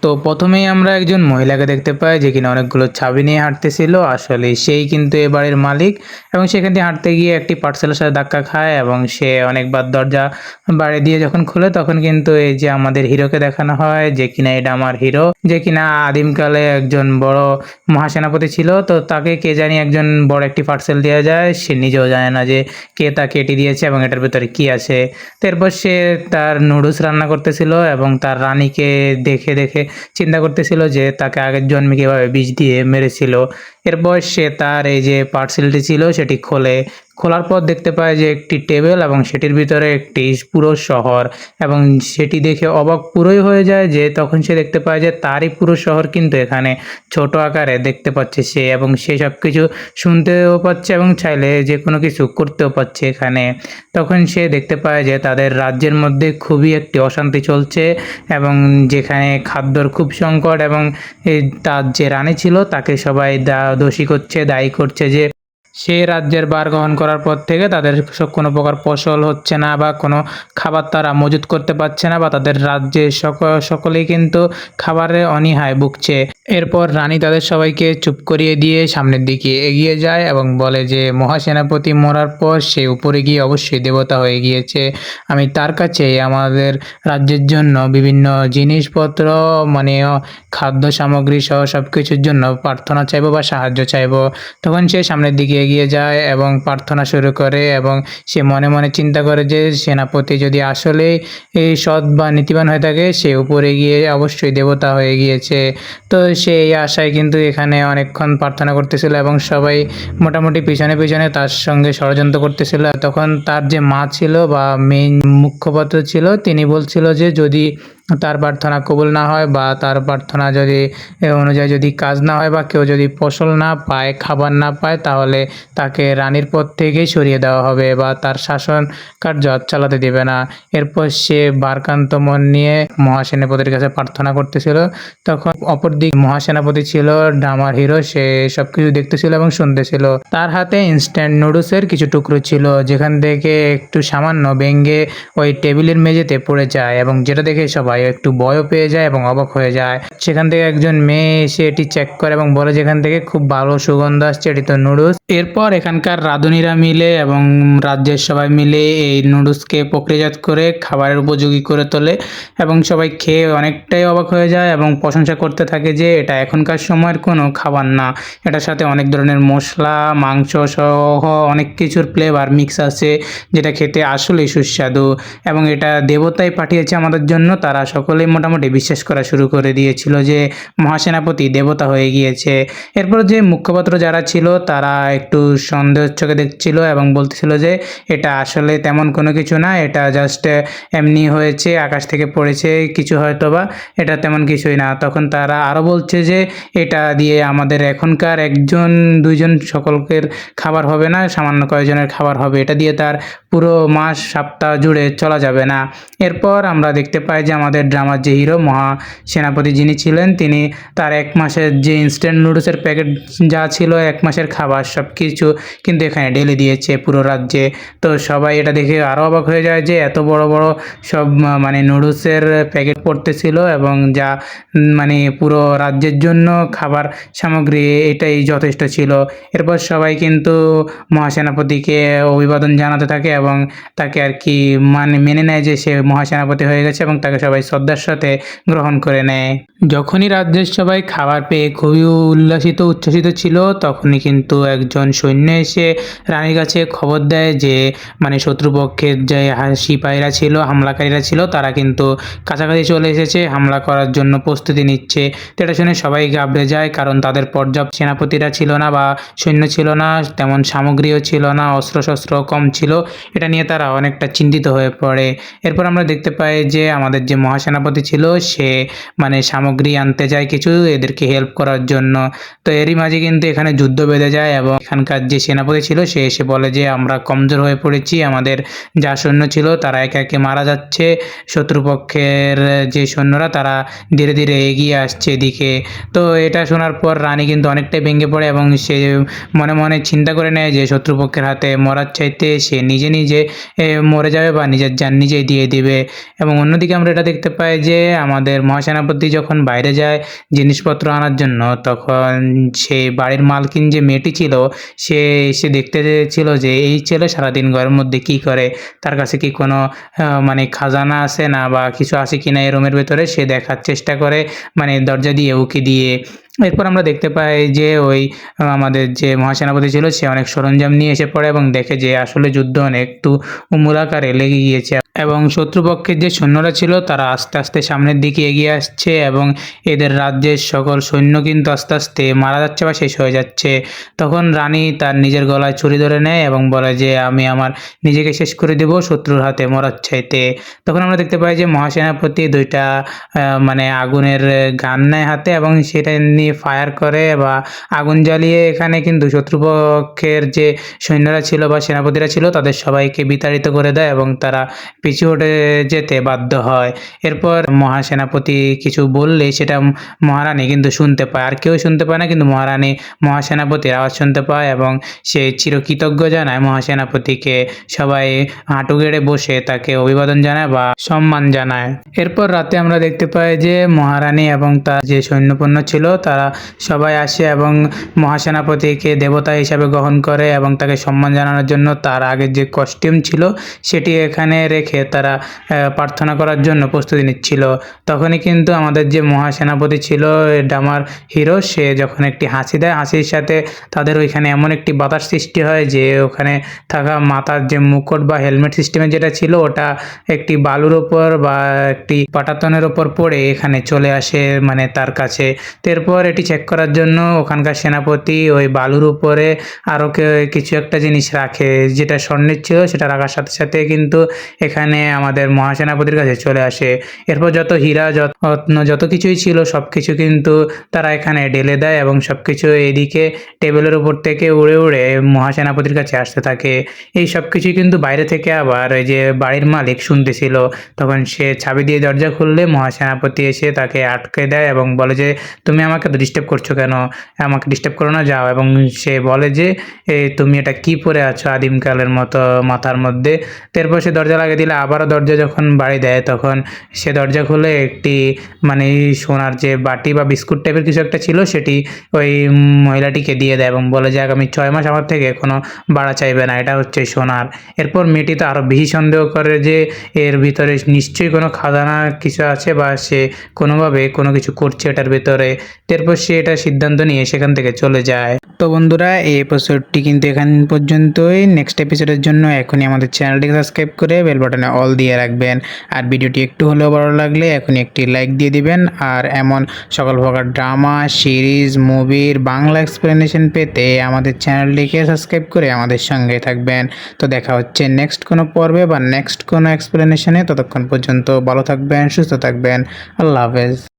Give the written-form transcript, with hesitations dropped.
তো প্রথমেই আমরা একজন মহিলাকে দেখতে পাই যে কিনা অনেকগুলো চাবি নিয়ে হাঁটতেছিল। আসলে সেই কিন্তু এ বাড়ির মালিক এবং সেখান দিয়ে হাঁটতে গিয়ে একটি পার্সেলের সাথে ধাক্কা খায় এবং সে অনেকবার দরজা বাড়ি দিয়ে যখন খুলে তখন কিন্তু এই যে আমাদের হিরোকে দেখানো হয় যে কিনা এটা আমার হিরো, যে কিনা আদিমকালে একজন বড় মহাসেনাপতি ছিল। তো তাকে কে জানি একজন বড় একটি পার্সেল দেওয়া যায়, সে নিজেও জানে না যে কে তাকে এটি দিয়েছে এবং এটার ভিতরে কি আছে। তো এরপর সে তার নুডলস রান্না করতেছিল এবং তার রানীকে দেখে দেখে চিন্তা করতেছিল যে তাকে আগের জন্মে কীভাবে বিষ দিয়ে মেরেছিল। এরপর সে তার এই যে পার্সেলটি ছিল সেটি খোলে। খোলার পর দেখতে পায় যে একটি টেবিল এবং সেটির ভিতরে একটি পুরো শহর, এবং সেটি দেখে অবাক পুরোই হয়ে যায় যে তখন সে দেখতে পায় যে তারই পুরো শহর কিন্তু এখানে ছোট আকারে দেখতে পাচ্ছে সে, এবং সে সব কিছু শুনতেও পাচ্ছে এবং চাইলে যে কোনো কিছু করতেও পাচ্ছে এখানে। তখন সে দেখতে পায় যে তাদের রাজ্যের মধ্যে খুবই একটি অশান্তি চলছে এবং যেখানে খাদ্যর খুব সংকট, এবং তার যে রানী ছিল তাকে সবাই দোষী করছে, দায়ী করছে যে সে রাজ্যের ভার গ্রহণ করার পর থেকে তাদের কোনো প্রকার ফসল হচ্ছে না বা কোনো খাবার তারা মজুত করতে পারছে না, বা তাদের রাজ্যে সকলেই কিন্তু খাবারে অনীহায় ভুগছে। এরপর রানী তাদের সবাইকে চুপ করিয়ে দিয়ে সামনের দিকে এগিয়ে যায় এবং বলে যে মহাসেনাপতি মরার পর সে উপরে গিয়ে অবশ্যই দেবতা হয়ে গিয়েছে। আমি তার কাছে আমাদের রাজ্যের জন্য বিভিন্ন জিনিসপত্র, মানে খাদ্য সামগ্রী সহ সব কিছুর জন্য প্রার্থনা চাইবো বা সাহায্য চাইবো। তখন সে সামনের দিকে এগিয়ে যায় এবং প্রার্থনা শুরু করে, এবং সে মনে মনে চিন্তা করে যে সেনাপতি যদি আসলেই এই সৎ বা নীতিবান হয়ে থাকে সে উপরে গিয়ে অবশ্যই দেবতা হয়ে গিয়েছে। তো সে এই আশায় কিন্তু এখানে অনেকক্ষণ প্রার্থনা করতেছিল এবং সবাই মোটামুটি পিছনে পিছনে তার সঙ্গে ষড়যন্ত্র করতেছিল। তখন তার যে মা ছিল বা মেইন মুখ্যপাত্র ছিল তিনি বলছিল যে যদি তার প্রার্থনা কবুল না হয় বা তার প্রার্থনা যদি অনুযায়ী যদি কাজ না হয় বা কেউ যদি ফসল না পায়, খাবার না পায়, তাহলে তাকে রানীর পদ থেকেই সরিয়ে দেওয়া হবে বা তার শাসন কার্য চালাতে দেবে না। এরপর সে ভারাক্রান্ত মন নিয়ে মহাসেনাপতির কাছে প্রার্থনা করতেছিল। তখন অপরদিক মহাসেনাপতি ছিল আমার হিরো, সে সব কিছু দেখতেছিল এবং শুনতেছিল। তার হাতে ইনস্ট্যান্ট নুডলসের কিছু টুকরো ছিল যেখান থেকে একটু সামান্য ভেঙে ওই টেবিলের মেঝেতে পড়ে যায়, এবং যেটা দেখে সবাই একটু ভয়ও পেয়ে যায় এবং অবাক হয়ে যায়। সেখান থেকে একজন মেয়ে এসে এটি চেক করে এবং বলে যেখান থেকে খুব ভালো সুগন্ধ আসছে, এটি তো নুডলস। এরপর এখানকার রাঁধুনিরা মিলে এবং রাজ্যের সবাই মিলে এই নুডলসকে প্রক্রিয়াজাত করে খাবারের উপযোগী করে তোলে, এবং সবাই খেয়ে অনেকটাই অবাক হয়ে যায় এবং প্রশংসা করতে থাকে যে এটা এখনকার সময়ের কোনো খাবার না, এটার সাথে অনেক ধরনের মশলা, মাংস সহ অনেক কিছুর ফ্লেভার মিক্স আছে, যেটা খেতে আসলেই সুস্বাদু, এবং এটা দেবতাই পাঠিয়েছে আমাদের জন্য। তারা সকলেই মোটামুটি বিশ্বাস করা শুরু করে দিয়েছিল যে মহাসেনাপতি দেবতা হয়ে গিয়েছে। এরপর যে মুখ্যপাত্র যারা ছিল তারা একটু সন্দেহের চোখে দেখছিল এবং বলতেছিল যে এটা আসলে তেমন কোনো কিছু না, এটা জাস্ট এমনি হয়েছে, আকাশ থেকে পড়েছে কিছু হয়তো বা, এটা তেমন কিছুই না। তখন তারা আরও বলছে যে এটা দিয়ে আমাদের এখনকার একজন দুইজন সকলের খাবার হবে না, সামান্য কয়েকজনের খাবার হবে, এটা দিয়ে তার পুরো মাস সপ্তাহ জুড়ে চলা যাবে না। এরপর আমরা দেখতে পাই যে আমাদের ড্রামার যে হিরো মহাসেনাপতি যিনি ছিলেন তিনি তার 1 মাসের যে ইনস্ট্যান্ট নুডলসের প্যাকেট যা ছিল 1 মাসের খাবার সব কিছু কিন্তু এখানে ঢেলে দিয়েছে পুরো রাজ্যে। তো সবাই এটা দেখে আরও অবাক হয়ে যায় যে এত বড় বড় সব মানে নুডলসের প্যাকেট পড়তেছিল, এবং যা মানে পুরো রাজ্যের জন্য খাবার সামগ্রী এটাই যথেষ্ট ছিল। এরপর সবাই কিন্তু মহাসেনাপতিকে অভিবাদন জানাতে থাকে এবং তাকে আর কি মানে মেনে নেয় যে সে মহাসেনাপতি হয়ে গেছে, এবং তাকে সবাই শ্রদ্ধার সাথে গ্রহণ করে নেয়। যখনই রাজ্যের সবাই খাবার পেয়ে খুবই উচ্ছ্বসিত ছিল তখনই কিন্তু একজন সৈন্য এসে রানীর কাছে খবর দেয় যে মানে শত্রুপক্ষের যে সিপাহীরা ছিল, হামলাকারীরা ছিল, তারা কিন্তু কাছাকাছি চলে এসেছে, হামলা করার জন্য প্রস্তুতি নিচ্ছে। তো এটা শুনে সবাই ঘাবড়ে যায়, কারণ তাদের পর্যাপ্ত সেনাপতিরা ছিল না বা সৈন্য ছিল না, তেমন সামগ্রীও ছিল না, অস্ত্রশস্ত্র কম ছিল, এটা নিয়ে তারা অনেকটা চিন্তিত হয়ে পড়ে। এরপর আমরা দেখতে পাই যে আমাদের যে মহাসেনাপতি ছিল সে মানে সামগ্রী আনতে যায় কিছু এদেরকে হেল্প করার জন্য। তো এরই মাঝে কিন্তু এখানে যুদ্ধ বেঁধে যায় এবং এখানকার যে সেনাপতি ছিল সে এসে বলে যে আমরা কমজোর হয়ে পড়েছি, আমাদের যা সৈন্য ছিল তারা একে একে মারা যাচ্ছে, শত্রুপক্ষের যে সৈন্যরা তারা ধীরে ধীরে এগিয়ে আসছে এদিকে। তো এটা শোনার পর রানী কিন্তু অনেকটাই ভেঙে পড়ে এবং সে মনে মনে চিন্তা করে নেয় যে শত্রুপক্ষের হাতে মরার চাইতে সে নিজে নিজে মরে যাবে বা নিজের জান নিজেই দিয়ে দিবে। এবং অন্যদিকে আমরা এটা দেখতে পাই যে আমাদের মহাসেনাপতি যখন বাইরে যায় জিনিসপত্র আনার জন্য, তখন সেই বাড়ির মালকিন যে মেয়েটি ছিল সে এসে দেখতে চেয়েছিল যে এই ছেলে সারাদিন ঘরের মধ্যে কি করে, তার কাছে কি কোনো মানে খাজানা আছে না বা কিছু আছে কিনা এই রুমের ভেতরে সে দেখার চেষ্টা করে, মানে দরজা দিয়ে উকি দিয়ে। এরপর আমরা দেখতে পাই যে ওই আমাদের যে মহাসেনাপতি ছিল সে অনেক সরঞ্জাম নিয়ে এসে পড়ে এবং দেখে যে আসলে যুদ্ধ অনেক তুমুল আকারে লেগে গিয়েছে এবং শত্রুপক্ষের যে সৈন্যরা ছিল তারা আস্তে আস্তে সামনের দিকে এগিয়ে আসছে এবং এদের রাজ্যের সকল সৈন্য কিন্তু আস্তে আস্তে মারা যাচ্ছে বা শেষ হয়ে যাচ্ছে। তখন রানী তার নিজের গলায় ছুরি ধরে নেয় এবং বলে যে আমি আমার নিজেকে শেষ করে দেব শত্রুর হাতে মরার চাইতে। তখন আমরা দেখতে পাই যে মহাসেনাপতি দুইটা মানে আগুনের গান নেয় হাতে এবং সেটা নিয়ে ফায়ার করে বা আগুন জ্বালিয়ে এখানে কিন্তু শত্রুপক্ষের যে সৈন্যরা ছিল বা সেনাপতিরা ছিল তাদের সবাইকে বিতাড়িত করে দেয় এবং তারা পিছু হটে যেতে বাধ্য হয়। এরপর মহাসেনাপতি কিছু বললে সেটা মহারানী কিন্তু শুনতে পায়, আর কেউ শুনতে পায় না, কিন্তু মহারানী মহাসেনাপতির আওয়াজ শুনতে পায় এবং সে চিরকৃতজ্ঞ জানায় মহাসেনাপতিকে। সবাই হাঁটু গেড়ে বসে তাকে অভিবাদন জানায় বা সম্মান জানায়। এরপর রাতে আমরা দেখতে পাই যে মহারানী এবং তার যে সৈন্যপণ্য ছিল তারা সবাই আসে এবং মহাসেনাপতিকে দেবতা হিসাবে গ্রহণ করে এবং তাকে সম্মান জানানোর জন্য তার আগের যে কস্টিউম ছিল সেটি এখানে রেখে তারা প্রার্থনা করার জন্য প্রস্তুতি নিচ্ছিল। তখনই কিন্তু আমাদের যে মহাসেনাপতি ছিল ডামার হিরো সে যখন একটি হাসি দেয়, হাসির সাথে তাদের ওইখানে এমন একটি বাতাস সৃষ্টি হয় যে ওখানে থাকা মাথার যে মুকুট বা হেলমেট সিস্টেমে যেটা ছিল ওটা একটি বালুর ওপর বা একটি পাটাতনের ওপর পড়ে এখানে চলে আসে মানে তার কাছে। এরপর এটি চেক করার জন্য ওখানকার সেনাপতি ওই বালুর উপরে আরও কিছু একটা জিনিস রাখে যেটা স্বর্ণের ছিল, সেটা রাখার সাথে সাথে কিন্তু এখানে আমাদের মহাসেনাপতির কাছে চলে আসে। এরপর যত হীরা রত্ন যত কিছুই ছিল সব কিছু কিন্তু তারা এখানে ঢেলে দেয় এবং সব কিছু এদিকে টেবিলের উপর থেকে উড়ে উড়ে মহাসেনাপতির কাছে আসতে থাকে। এই সব কিছুই কিন্তু বাইরে থেকে আবার ওই যে বাড়ির মালিক শুনতেছিল। তখন সে চাবি দিয়ে দরজা খুললে মহাসেনাপতি এসে তাকে আটকে দেয় এবং বলে যে তুমি আমাকে তো ডিস্টার্ব করছো কেন, আমাকে ডিস্টার্ব করো না, যাও। এবং সে বলে যে তুমি এটা কি পরে আছো আদিমকালের মতো মাথার মধ্যে। তারপর সে দরজা লাগিয়ে দিলে আবারও দরজা যখন বাড়ি দেয় তখন সে দরজা খুলে একটি মানে সোনার যে বাটি বা বিস্কুট টাইপের কিছু একটা ছিল সেটি ওই মহিলাটিকে দিয়ে দেয় এবং বলে যে আগামী 6 মাস আমার থেকে কোনো বাড়া চাইবে না, এটা হচ্ছে সোনার। এরপর মেয়েটি তো আরও বেশি সন্দেহ করে যে এর ভিতরে নিশ্চয়ই কোনো খাজানা কিছু আছে বা সে কোনোভাবে কোনো কিছু করছে এটার ভিতরে। তারপর সে এটা সিদ্ধান্ত নিয়ে সেখান থেকে চলে যায়। তো বন্ধুরা এই এপিসোডটি কিন্তু এখান পর্যন্তই। নেক্সট এপিসোডের জন্য এখনই আমাদের চ্যানেলটিকে সাবস্ক্রাইব করে বেল বাটনে অল দিয়ে রাখবেন। আর ভিডিওটি একটু হলেও ভালো লাগলে এখনই একটি লাইক দিয়ে দিবেন। আর এমন সকল প্রকার ড্রামা, সিরিজ, মুভির বাংলা এক্সপ্লেনেশন পেতে আমাদের চ্যানেলটিকে সাবস্ক্রাইব করে আমাদের সঙ্গে থাকবেন। তো দেখা হচ্ছে নেক্সট কোনো পর্বে বা নেক্সট কোনো এক্সপ্লেনেশনে। ততক্ষণ পর্যন্ত ভালো থাকবেন, সুস্থ থাকবেন। আল্লাহ হাফেজ।